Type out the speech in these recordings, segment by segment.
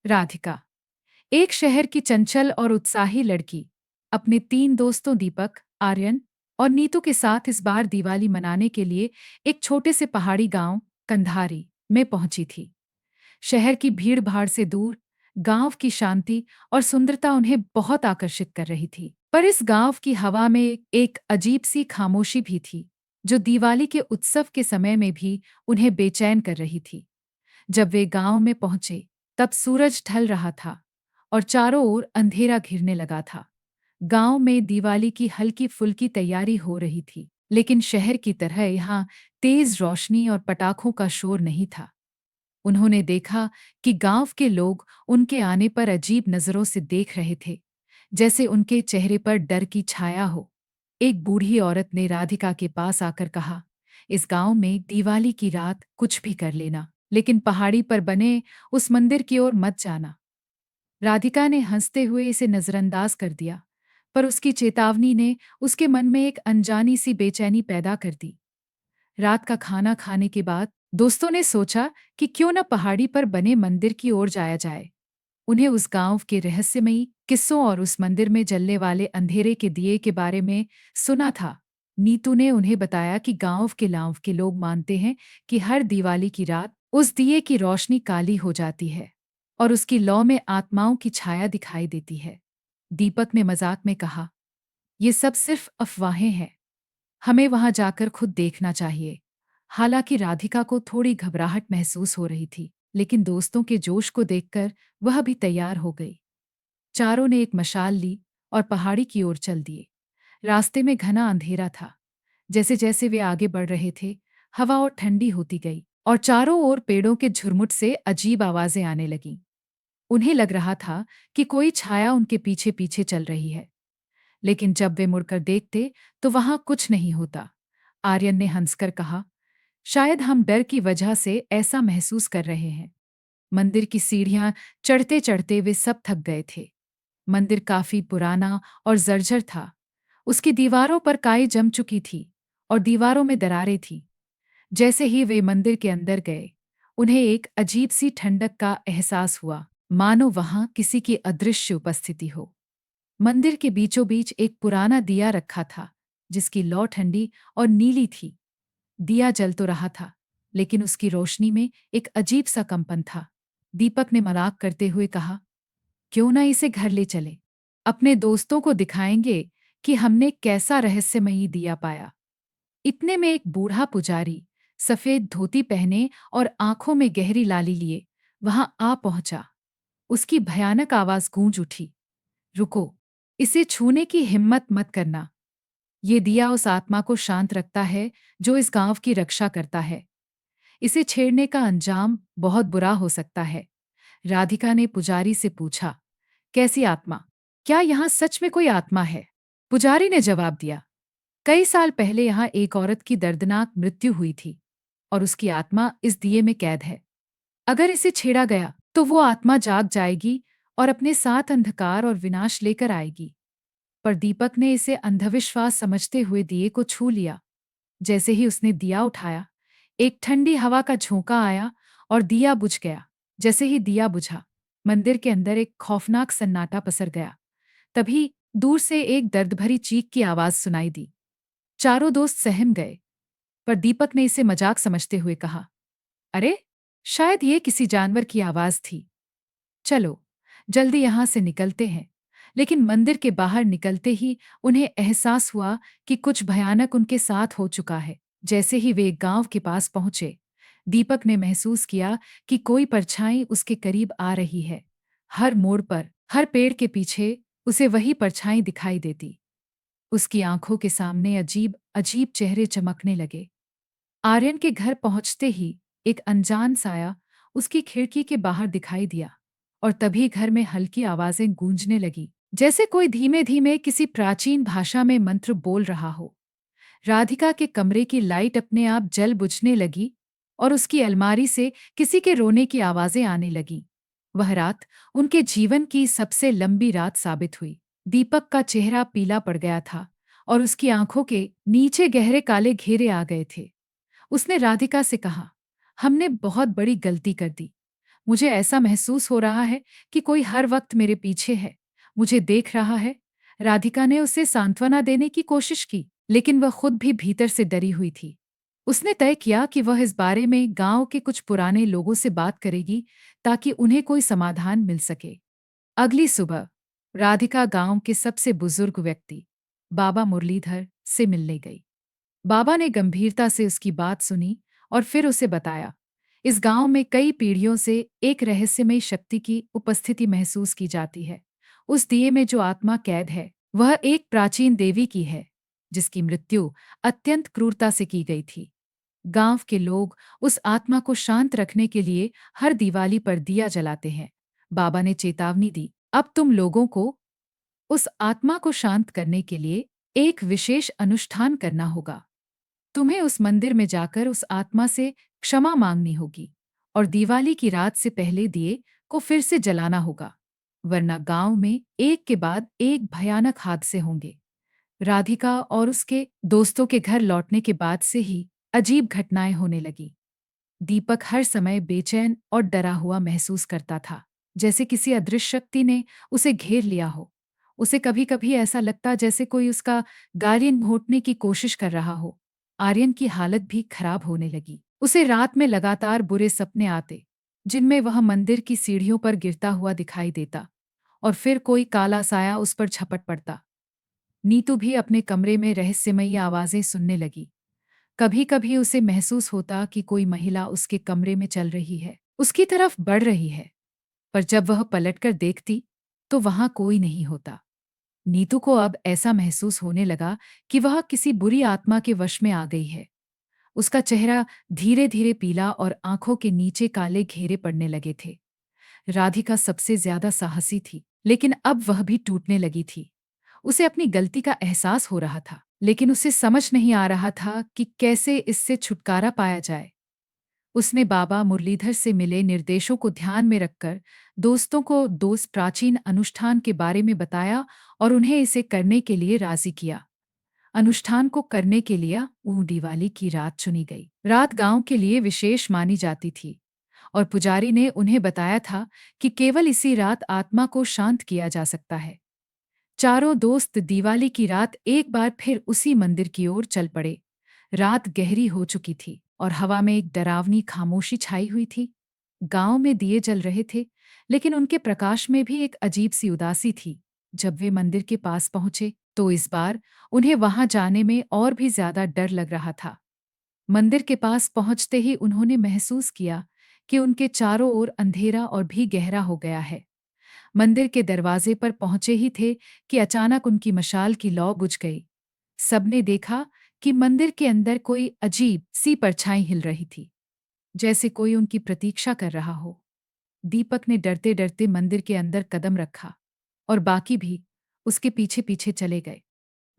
राधिका, एक शहर की चंचल और उत्साही लड़की, अपने 3 दोस्तों दीपक, आर्यन और नीतू के साथ इस बार दिवाली मनाने के लिए एक छोटे से पहाड़ी गांव कंधारी में पहुंची थी। शहर की भीड़-भाड़ से दूर गांव की शांति और सुंदरता उन्हें बहुत आकर्षित कर रही थी। पर इस गांव की हवा में एक अजीब सी खामोशी भी थी, जो दिवाली के उत्सव के समय में भी उन्हें बेचैन कर रही थी। जब वे गांव में पहुंचे, तब सूरज ढल रहा था और चारों ओर अंधेरा घिरने लगा था। गांव में दिवाली की हल्की-फुल्की तैयारी हो रही थी, लेकिन शहर की तरह यहाँ तेज रोशनी और पटाखों का शोर नहीं था। उन्होंने देखा कि गांव के लोग उनके आने पर अजीब नजरों से देख रहे थे, जैसे उनके चेहरे पर डर की छाया हो। एक बूढ़ी औरत ने राधिका के पास आकर कहा, इस गांव में दिवाली की रात कुछ भी कर लेना, लेकिन पहाड़ी पर बने उस मंदिर की ओर मत जाना। राधिका ने हंसते हुए इसे नजरअंदाज कर दिया, पर उसकी चेतावनी ने उसके मन में एक अनजानी सी बेचैनी पैदा कर दी। रात का खाना खाने के बाद दोस्तों ने सोचा कि क्यों न पहाड़ी पर बने मंदिर की ओर जाया जाए। उन्हें उस गांव के रहस्यमयी किस्सों और उस मंदिर में जलने वाले अंधेरे के दिए के बारे में सुना था। नीतू ने उन्हें बताया कि गांव के लोग मानते हैं कि हर दिवाली की रात उस दिए की रोशनी काली हो जाती है और उसकी लौ में आत्माओं की छाया दिखाई देती है। दीपक ने मजाक में कहा, ये सब सिर्फ अफवाहें हैं, हमें वहां जाकर खुद देखना चाहिए। हालांकि राधिका को थोड़ी घबराहट महसूस हो रही थी, लेकिन दोस्तों के जोश को देखकर वह भी तैयार हो गई। चारों ने एक मशाल ली और पहाड़ी की ओर चल दिए। रास्ते में घना अंधेरा था। जैसे जैसे वे आगे बढ़ रहे थे, हवा और ठंडी होती गई और चारों ओर पेड़ों के झुरमुट से अजीब आवाजें आने लगीं। उन्हें लग रहा था कि कोई छाया उनके पीछे पीछे चल रही है, लेकिन जब वे मुड़कर देखते तो वहां कुछ नहीं होता। आर्यन ने हंसकर कहा, शायद हम डर की वजह से ऐसा महसूस कर रहे हैं। मंदिर की सीढ़ियां चढ़ते चढ़ते वे सब थक गए थे। मंदिर काफी पुराना और जर्जर था। उसकी दीवारों पर काई जम चुकी थी और दीवारों में दरारें थीं। जैसे ही वे मंदिर के अंदर गए, उन्हें एक अजीब सी ठंडक का एहसास हुआ, मानो वहां किसी की अदृश्य उपस्थिति हो। मंदिर के बीचों बीच एक पुराना दिया रखा था, जिसकी लौ ठंडी और नीली थी। दिया जल तो रहा था, लेकिन उसकी रोशनी में एक अजीब सा कंपन था। दीपक ने मजाक करते हुए कहा, क्यों ना इसे घर ले चले, अपने दोस्तों को दिखाएंगे कि हमने कैसा रहस्यमयी दिया पाया। इतने में एक बूढ़ा पुजारी, सफेद धोती पहने और आंखों में गहरी लाली लिए, वहां आ पहुंचा। उसकी भयानक आवाज गूंज उठी, रुको, इसे छूने की हिम्मत मत करना। ये दिया उस आत्मा को शांत रखता है जो इस गांव की रक्षा करता है। इसे छेड़ने का अंजाम बहुत बुरा हो सकता है। राधिका ने पुजारी से पूछा, कैसी आत्मा? क्या यहाँ सच में कोई आत्मा है? पुजारी ने जवाब दिया, कई साल पहले यहाँ एक औरत की दर्दनाक मृत्यु हुई थी और उसकी आत्मा इस दिए में कैद है। अगर इसे छेड़ा गया तो वो आत्मा जाग जाएगी और अपने साथ अंधकार और विनाश लेकर आएगी। पर दीपक ने इसे अंधविश्वास समझते हुए दिए को छू लिया। जैसे ही उसने दिया उठाया, एक ठंडी हवा का झोंका आया और दिया बुझ गया। जैसे ही दिया बुझा, मंदिर के अंदर एक खौफनाक सन्नाटा पसर गया। तभी दूर से एक दर्द भरी चीख की आवाज सुनाई दी। चारों दोस्त सहम गए, पर दीपक ने इसे मजाक समझते हुए कहा, अरे, शायद ये किसी जानवर की आवाज थी। चलो, जल्दी यहां से निकलते हैं। लेकिन मंदिर के बाहर निकलते ही उन्हें एहसास हुआ कि कुछ भयानक उनके साथ हो चुका है। जैसे ही वे गांव के पास पहुंचे, दीपक ने महसूस किया कि कोई परछाई उसके करीब आ रही है। हर मोड़ पर, हर पेड़ के पीछे उसे वही परछाई दिखाई देती। उसकी आंखों के सामने अजीब अजीब चेहरे चमकने लगे। आर्यन के घर पहुंचते ही एक अनजान साया उसकी खिड़की के बाहर दिखाई दिया और तभी घर में हल्की आवाजें गूंजने लगी, जैसे कोई धीमे धीमे किसी प्राचीन भाषा में मंत्र बोल रहा हो। राधिका के कमरे की लाइट अपने आप जल बुझने लगी और उसकी अलमारी से किसी के रोने की आवाजें आने लगीं। वह रात उनके जीवन की सबसे लंबी रात साबित हुई। दीपक का चेहरा पीला पड़ गया था और उसकी आंखों के नीचे गहरे काले घेरे आ गए थे। उसने राधिका से कहा, हमने बहुत बड़ी गलती कर दी। मुझे ऐसा महसूस हो रहा है कि कोई हर वक्त मेरे पीछे है, मुझे देख रहा है। राधिका ने उसे सांत्वना देने की कोशिश की, लेकिन वह खुद भी भीतर से डरी हुई थी। उसने तय किया कि वह इस बारे में गांव के कुछ पुराने लोगों से बात करेगी ताकि उन्हें कोई समाधान मिल सके। अगली सुबह राधिका गांव के सबसे बुजुर्ग व्यक्ति बाबा मुरलीधर से मिलने गई। बाबा ने गंभीरता से उसकी बात सुनी और फिर उसे बताया, इस गांव में कई पीढ़ियों से एक रहस्यमयी शक्ति की उपस्थिति महसूस की जाती है। उस दिए में जो आत्मा कैद है वह एक प्राचीन देवी की है, जिसकी मृत्यु अत्यंत क्रूरता से की गई थी। गांव के लोग उस आत्मा को शांत रखने के लिए हर दिवाली पर दिया जलाते हैं। बाबा ने चेतावनी दी, अब तुम लोगों को उस आत्मा को शांत करने के लिए एक विशेष अनुष्ठान करना होगा। तुम्हें उस मंदिर में जाकर उस आत्मा से क्षमा मांगनी होगी और दिवाली की रात से पहले दिए को फिर से जलाना होगा, वरना गांव में एक के बाद एक भयानक हादसे होंगे। राधिका और उसके दोस्तों के घर लौटने के बाद से ही अजीब घटनाएं होने लगी। दीपक हर समय बेचैन और डरा हुआ महसूस करता था, जैसे किसी अदृश्य शक्ति ने उसे घेर लिया हो। उसे कभी-कभी ऐसा लगता जैसे कोई उसका गालियां घोंटने की कोशिश कर रहा हो। आर्यन की हालत भी खराब होने लगी। उसे रात में लगातार बुरे सपने आते, जिनमें वह मंदिर की सीढ़ियों पर गिरता हुआ दिखाई देता और फिर कोई काला साया उस पर झपट पड़ता। नीतू भी अपने कमरे में रहस्यमयी आवाजें सुनने लगी। कभी-कभी उसे महसूस होता कि कोई महिला उसके कमरे में चल रही है, उसकी तरफ बढ़ रही है, पर जब वह पलटकर देखती, तो वहां कोई नहीं होता। नीतू को अब ऐसा महसूस होने लगा कि वह किसी बुरी आत्मा के वश में आ गई है। उसका चेहरा धीरे-धीरे पीला और आंखों के नीचे काले घेरे पड़ने लगे थे। राधिका सबसे ज्यादा साहसी थी, लेकिन अब वह भी टूटने लगी थी। उसे अपनी गलती का एहसास हो रहा था, लेकिन उसे समझ नहीं आ रहा था कि कैसे इससे छुटकारा पाया जाए। उसने बाबा मुरलीधर से मिले निर्देशों को ध्यान में रखकर दोस्तों को दोस्त प्राचीन अनुष्ठान के बारे में बताया और उन्हें इसे करने के लिए राजी किया। अनुष्ठान को करने के लिए वो दिवाली की रात चुनी गई। रात गांव के लिए विशेष मानी जाती थी और पुजारी ने उन्हें बताया था कि केवल इसी रात आत्मा को शांत किया जा सकता है। चारों दोस्त दिवाली की रात एक बार फिर उसी मंदिर की ओर चल पड़े। रात गहरी हो चुकी थी और हवा में एक डरावनी खामोशी छाई हुई थी। गांव में दिए जल रहे थे, लेकिन उनके प्रकाश में भी एक अजीब सी उदासी थी। जब वे मंदिर के पास पहुंचे, तो इस बार उन्हें वहां जाने में और भी ज्यादा डर लग रहा था। मंदिर के पास पहुंचते ही उन्होंने महसूस किया कि उनके चारों ओर अंधेरा और भी गहरा हो गया है। मंदिर के दरवाजे पर पहुंचे ही थे कि अचानक उनकी मशाल की लौ बुझ गई। सबने देखा कि मंदिर के अंदर कोई अजीब सी परछाई हिल रही थी, जैसे कोई उनकी प्रतीक्षा कर रहा हो। दीपक ने डरते डरते मंदिर के अंदर कदम रखा और बाकी भी उसके पीछे पीछे चले गए।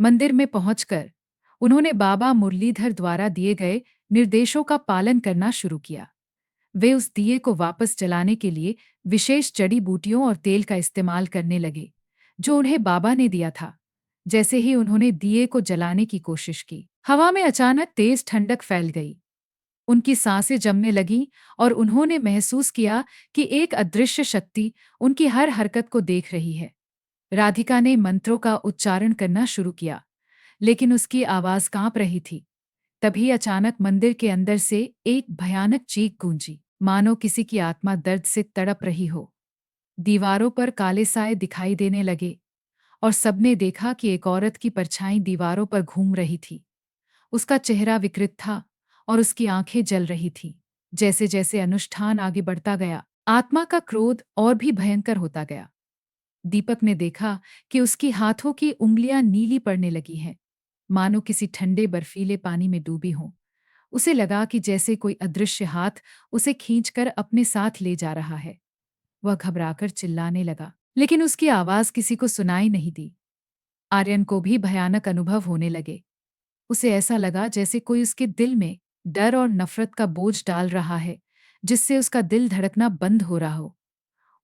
मंदिर में पहुंचकर उन्होंने बाबा मुरलीधर द्वारा दिए गए निर्देशों का पालन करना शुरू किया। वे उस दिए को वापस जलाने के लिए विशेष जड़ी बूटियों और तेल का इस्तेमाल करने लगे, जो उन्हें बाबा ने दिया था। जैसे ही उन्होंने दिए को जलाने की कोशिश की, हवा में अचानक तेज ठंडक फैल गई। उनकी सांसें जमने लगीं और उन्होंने महसूस किया कि एक अदृश्य शक्ति उनकी हर हरकत को देख रही है। राधिका ने मंत्रों का उच्चारण करना शुरू किया, लेकिन उसकी आवाज कांप रही थी। तभी अचानक मंदिर के अंदर से एक भयानक चीख गूंजी, मानो किसी की आत्मा दर्द से तड़प रही हो। दीवारों पर काले साए दिखाई देने लगे और सबने देखा कि एक औरत की परछाई दीवारों पर घूम रही थी। उसका चेहरा विकृत था और उसकी आंखें जल रही थीं। जैसे जैसे अनुष्ठान आगे बढ़ता गया, आत्मा का क्रोध और भी भयंकर होता गया। दीपक ने देखा कि उसकी हाथों की उंगलियां नीली पड़ने लगी हैं, मानो किसी ठंडे बर्फीले पानी में डूबी हों। उसे लगा कि जैसे कोई अदृश्य हाथ उसे खींचकर अपने साथ ले जा रहा है। वह घबराकर चिल्लाने लगा, लेकिन उसकी आवाज किसी को सुनाई नहीं दी। आर्यन को भी भयानक अनुभव होने लगे। उसे ऐसा लगा जैसे कोई उसके दिल में डर और नफरत का बोझ डाल रहा है, जिससे उसका दिल धड़कना बंद हो रहा हो।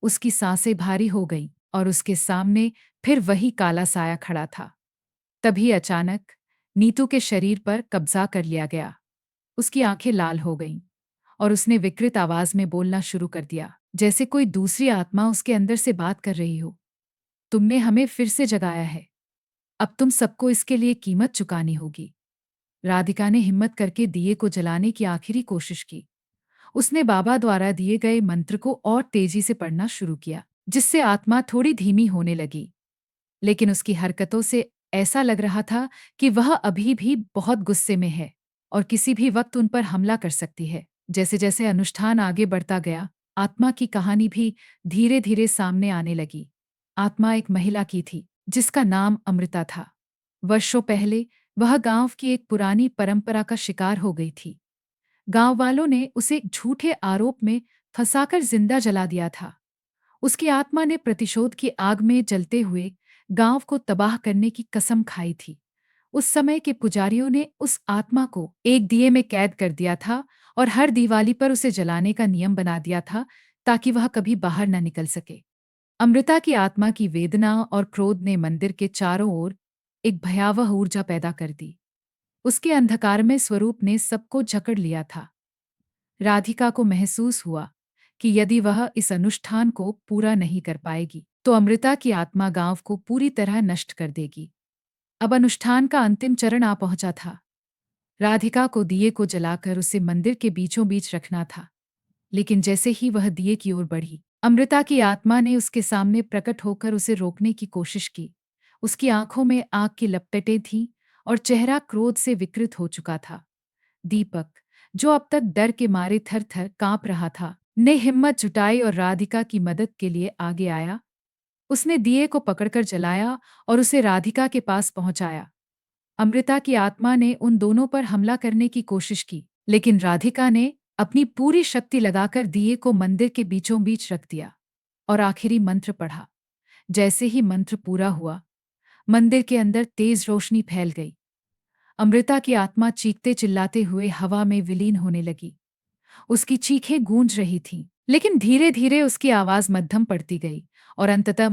उसकी सांसें भारी हो गईं और उसके सामने फिर वही काला साया खड़ा था। तभी अचानक नीतू के शरीर पर कब्जा कर लिया गया। उसकी आंखें लाल हो गईं और उसने विकृत आवाज में बोलना शुरू कर दिया। जैसे कोई दूसरी आत्मा उसके अंदर से बात कर रही हो। तुमने हमें फिर से जगाया है। अब तुम सबको इसके लिए कीमत चुकानी होगी। राधिका ने हिम्मत करके दिए को जलाने की आखिरी कोशिश की। उसने बाबा द्वारा दिए गए मंत्र को और तेजी से पढ़ना शुरू किया, जिससे आत्मा थोड़ी धीमी होने लगी। लेकिन उसकी हरकतों से ऐसा लग रहा था कि वह अभी भी बहुत गुस्से में है और किसी भी वक्त उन पर हमला कर सकती है। जैसे जैसे अनुष्ठान आगे बढ़ता गया, आत्मा की कहानी भी धीरे धीरे सामने आने लगी। आत्मा एक महिला की थी, जिसका नाम अमृता था। वर्षों पहले वह गांव की एक पुरानी परंपरा का शिकार हो गई थी। गांव वालों ने उसे एक झूठे आरोप में फंसाकर जिंदा जला दिया था। उसकी आत्मा ने प्रतिशोध की आग में जलते हुए गांव को तबाह करने की कसम खाई थी। उस समय के पुजारियों ने उस आत्मा को एक दिए में कैद कर दिया था और हर दिवाली पर उसे जलाने का नियम बना दिया था, ताकि वह कभी बाहर न निकल सके। अमृता की आत्मा की वेदना और क्रोध ने मंदिर के चारों ओर एक भयावह ऊर्जा पैदा कर दी। उसके अंधकारमय स्वरूप ने सबको जकड़ लिया था। राधिका को महसूस हुआ कि यदि वह इस अनुष्ठान को पूरा नहीं कर पाएगी, तो अमृता की आत्मा गांव को पूरी तरह नष्ट कर देगी। अब अनुष्ठान का अंतिम चरण आ पहुंचा था। राधिका को दिए को जलाकर उसे मंदिर के बीचों बीच रखना था। लेकिन जैसे ही वह दिए की ओर बढ़ी, अमृता की आत्मा ने उसके सामने प्रकट होकर उसे रोकने की कोशिश की। उसकी आंखों में आग की लपटें थीं और चेहरा क्रोध से विकृत हो चुका था। दीपक, जो अब तक डर के मारे थर-थर कांप रहा था, ने हिम्मत जुटाई और राधिका की मदद के लिए आगे आया। उसने दिए को पकड़कर जलाया और उसे राधिका के पास पहुंचाया। अमृता की आत्मा ने उन दोनों पर हमला करने की कोशिश की, लेकिन राधिका ने अपनी पूरी शक्ति लगाकर दिए को मंदिर के बीचों बीच रख दिया और आखिरी मंत्र पढ़ा। जैसे ही मंत्र पूरा हुआ, मंदिर के अंदर तेज रोशनी फैल गई। अमृता की आत्मा चीखते चिल्लाते हुए हवा में विलीन होने लगी। उसकी चीखें गूंज रही थीं, लेकिन धीरे धीरे उसकी आवाज मध्यम पड़ती गई और अंततः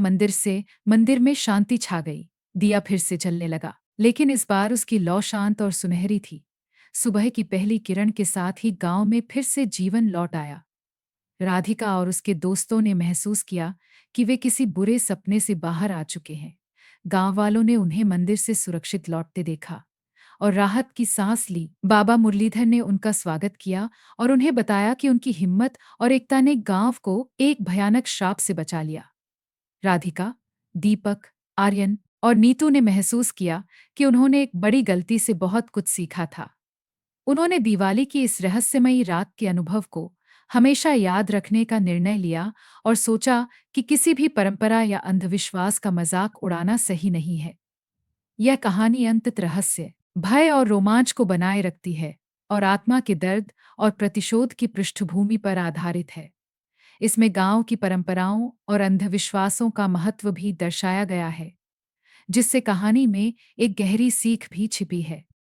मंदिर में शांति छा गई। दिया फिर से जलने लगा, लेकिन इस बार उसकी लौ शांत और सुनहरी थी। सुबह की पहली किरण के साथ ही गांव में फिर से जीवन लौट आया। राधिका और उसके दोस्तों ने महसूस किया कि वे किसी बुरे सपने से बाहर आ चुके हैं। गांव वालों ने उन्हें मंदिर से सुरक्षित लौटते देखा और राहत की सांस ली। बाबा मुरलीधर ने उनका स्वागत किया और उन्हें बताया कि उनकी हिम्मत और एकता ने गांव को एक भयानक श्राप से बचा लिया। राधिका, दीपक, आर्यन और नीतू ने महसूस किया कि उन्होंने एक बड़ी गलती से बहुत कुछ सीखा था। उन्होंने दिवाली की इस रहस्यमयी रात के अनुभव को हमेशा याद रखने का निर्णय लिया और सोचा कि किसी भी परंपरा या अंधविश्वास का मजाक उड़ाना सही नहीं है। यह कहानी अंतत रहस्य, भय और रोमांच को बनाए रखती है और आत्मा के दर्द और प्रतिशोध की पृष्ठभूमि पर आधारित है। इसमें गांव की परंपराओं और अंधविश्वासों का महत्व भी दर्शाया गया है, जिससे कहानी में एक गहरी सीख भी छिपी है।